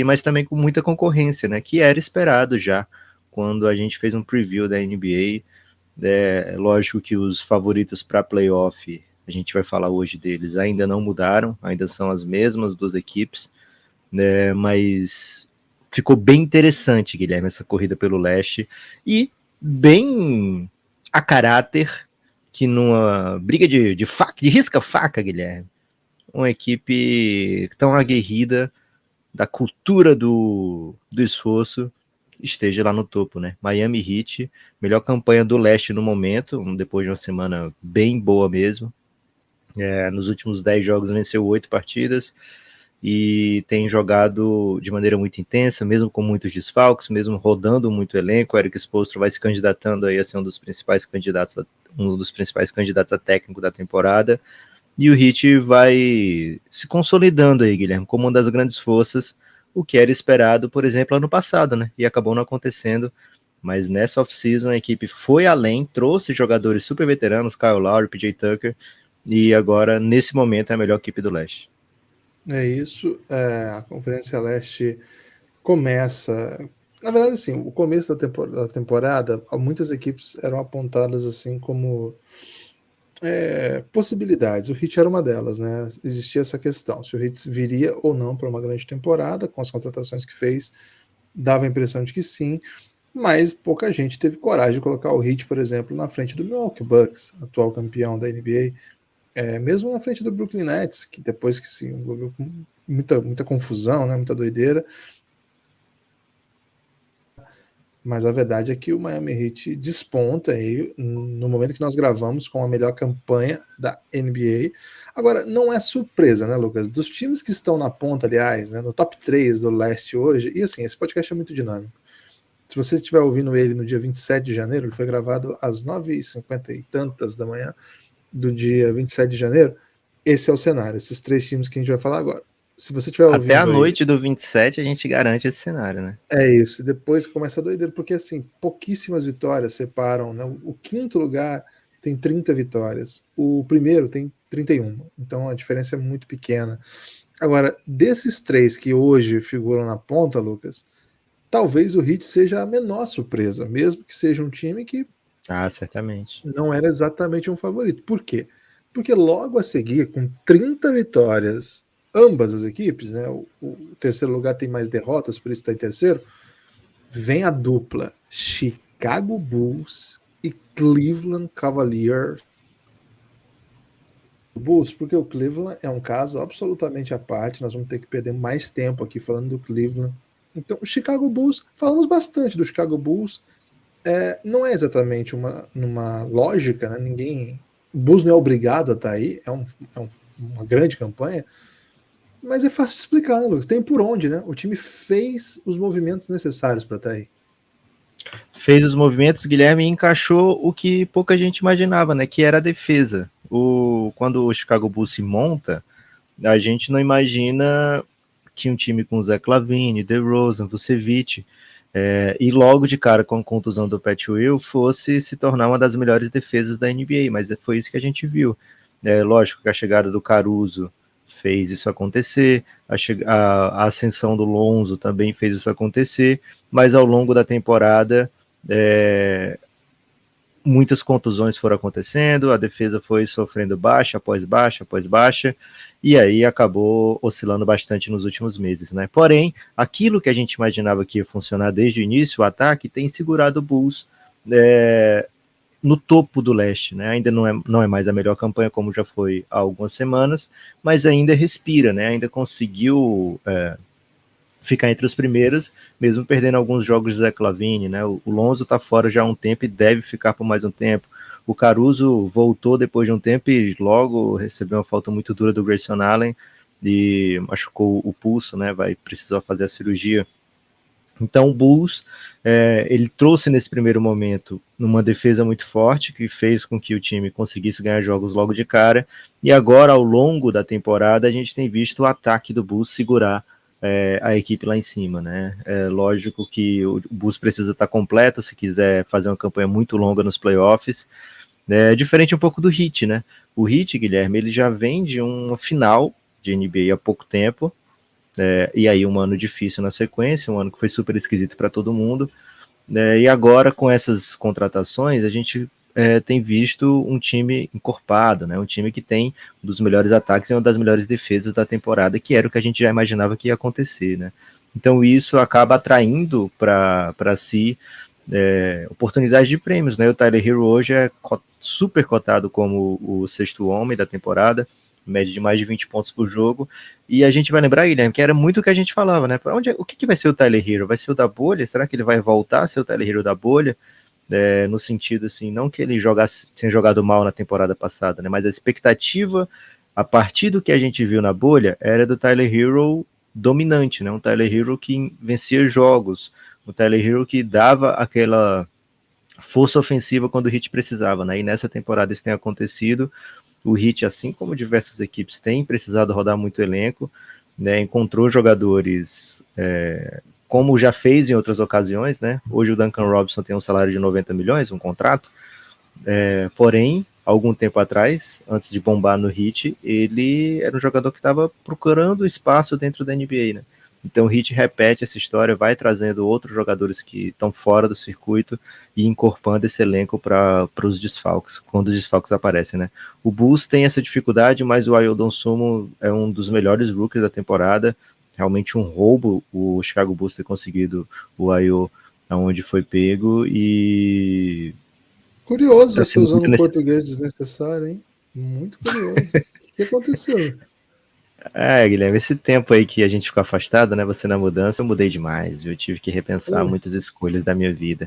mas também com muita concorrência, né? Que era esperado já quando a gente fez um preview da NBA. Lógico que os favoritos para playoff, a gente vai falar hoje deles, ainda não mudaram, ainda são as mesmas duas equipes, né? Mas ficou bem interessante, Guilherme, essa corrida pelo leste e bem a caráter que numa briga de faca, de risca-faca, Guilherme, uma equipe tão aguerrida da cultura do esforço esteja lá no topo, né? Miami Heat, melhor campanha do leste no momento, depois de uma semana bem boa mesmo. Nos últimos 10 jogos venceu 8 partidas e tem jogado de maneira muito intensa, mesmo com muitos desfalques, mesmo rodando muito elenco. O Eric Spoelstra vai se candidatando aí a ser um dos principais candidatos a técnico da temporada. E o Heat vai se consolidando aí, Guilherme, como uma das grandes forças, o que era esperado, por exemplo, ano passado, né? E acabou não acontecendo. Mas nessa off-season a equipe foi além, trouxe jogadores super veteranos, Kyle Lowry, PJ Tucker, e agora, nesse momento, é a melhor equipe do leste. É isso. A Conferência Leste começa. Na verdade, assim, o começo da temporada, muitas equipes eram apontadas assim como possibilidades. O Heat era uma delas, né? Existia essa questão, se o Heat viria ou não para uma grande temporada, com as contratações que fez, dava a impressão de que sim, mas pouca gente teve coragem de colocar o Heat, por exemplo, na frente do Milwaukee Bucks, atual campeão da NBA, mesmo na frente do Brooklyn Nets, que depois que se envolveu com muita confusão, né, muita doideira. Mas a verdade é que o Miami Heat desponta aí no momento que nós gravamos com a melhor campanha da NBA. Agora, não é surpresa, né, Lucas? Dos times que estão na ponta, aliás, né, no top 3 do leste hoje, e assim, esse podcast é muito dinâmico. Se você estiver ouvindo ele no dia 27 de janeiro, ele foi gravado às 9h50 e tantas da manhã do dia 27 de janeiro, esse é o cenário, esses três times que a gente vai falar agora. Se você estiver Até a ouvindo aí, noite do 27 a gente garante esse cenário, né? é isso. Depois começa a doideira, porque assim, pouquíssimas vitórias separam, né? O quinto lugar tem 30 vitórias, o primeiro tem 31. Então a diferença é muito pequena. Agora, desses três que hoje figuram na ponta, Lucas, talvez o Heat seja a menor surpresa, mesmo que seja um time que Ah, certamente. não era exatamente um favorito. Por quê? Porque logo a seguir, com 30 vitórias, ambas as equipes, né? O terceiro lugar tem mais derrotas, por isso está em terceiro. Vem a dupla Chicago Bulls e Cleveland Cavaliers. Bulls, porque o Cleveland é um caso absolutamente à parte, nós vamos ter que perder mais tempo aqui falando do Cleveland. Então, o Chicago Bulls, falamos bastante do Chicago Bulls, não é exatamente numa lógica, né? O Bulls não é obrigado a estar aí, uma grande campanha, mas é fácil de explicar, né, Lucas? Tem por onde, né? O time fez os movimentos necessários para estar aí. Fez os movimentos, Guilherme, e encaixou o que pouca gente imaginava, né? Que era a defesa. Quando o Chicago Bulls se monta, a gente não imagina que um time com Zach LaVine, DeRozan, Vucevic, e logo de cara com a contusão do Pat Will fosse se tornar uma das melhores defesas da NBA, mas foi isso que a gente viu. Lógico que a chegada do Caruso fez isso acontecer, a ascensão do Lonzo também fez isso acontecer, mas ao longo da temporada muitas contusões foram acontecendo, a defesa foi sofrendo baixa após baixa após baixa, e aí acabou oscilando bastante nos últimos meses, né? Porém, aquilo que a gente imaginava que ia funcionar desde o início, o ataque, tem segurado o Bulls no topo do leste, né? Ainda não é mais a melhor campanha como já foi há algumas semanas, mas ainda respira, né? Ainda conseguiu ficar entre os primeiros, mesmo perdendo alguns jogos de Zach LaVine, né? O Lonzo tá fora já há um tempo e deve ficar por mais um tempo. O Caruso voltou depois de um tempo e logo recebeu uma falta muito dura do Grayson Allen e machucou o pulso, né? Vai precisar fazer a cirurgia. Então o Bulls, ele trouxe nesse primeiro momento uma defesa muito forte, que fez com que o time conseguisse ganhar jogos logo de cara, e agora ao longo da temporada a gente tem visto o ataque do Bulls segurar a equipe lá em cima, né? É lógico que o Bulls precisa estar completo se quiser fazer uma campanha muito longa nos playoffs, diferente um pouco do Heat, né? O Heat, Guilherme, ele já vem de uma final de NBA há pouco tempo, e aí um ano difícil na sequência, um ano que foi super esquisito para todo mundo, e agora com essas contratações a gente tem visto um time encorpado, né, um time que tem um dos melhores ataques e uma das melhores defesas da temporada, que era o que a gente já imaginava que ia acontecer, né. Então isso acaba atraindo para si oportunidade de prêmios, né? O Tyler Hero hoje é super cotado como o sexto homem da temporada, média de mais de 20 pontos por jogo, e a gente vai lembrar, Guilherme, que era muito o que a gente falava, né? O que vai ser o Tyler Hero? Vai ser o da bolha? Será que ele vai voltar a ser o Tyler Hero da bolha? No sentido, assim, não que ele tenha jogado mal na temporada passada, né? Mas a expectativa, a partir do que a gente viu na bolha, era do Tyler Hero dominante, né? Um Tyler Hero que vencia jogos, um Tyler Hero que dava aquela força ofensiva quando o Heat precisava, né? E nessa temporada isso tem acontecido. O Heat, assim como diversas equipes, tem precisado rodar muito elenco, né? Encontrou jogadores como já fez em outras ocasiões, né? Hoje o Duncan Robinson tem um salário de 90 milhões, um contrato, porém, algum tempo atrás, antes de bombar no Heat, ele era um jogador que estava procurando espaço dentro da NBA, né? Então o Heat repete essa história, vai trazendo outros jogadores que estão fora do circuito e incorporando esse elenco para os desfalques, quando os desfalques aparecem, né? O Bulls tem essa dificuldade, mas o Ayo Dosunmu é um dos melhores rookies da temporada, realmente um roubo o Chicago Bulls ter conseguido o Ayo aonde foi pego e... Curioso você usando um português desnecessário, hein? Muito curioso. O que aconteceu? Guilherme, esse tempo aí que a gente ficou afastado, né? Você na mudança, eu mudei demais. Eu tive que repensar muitas escolhas da minha vida.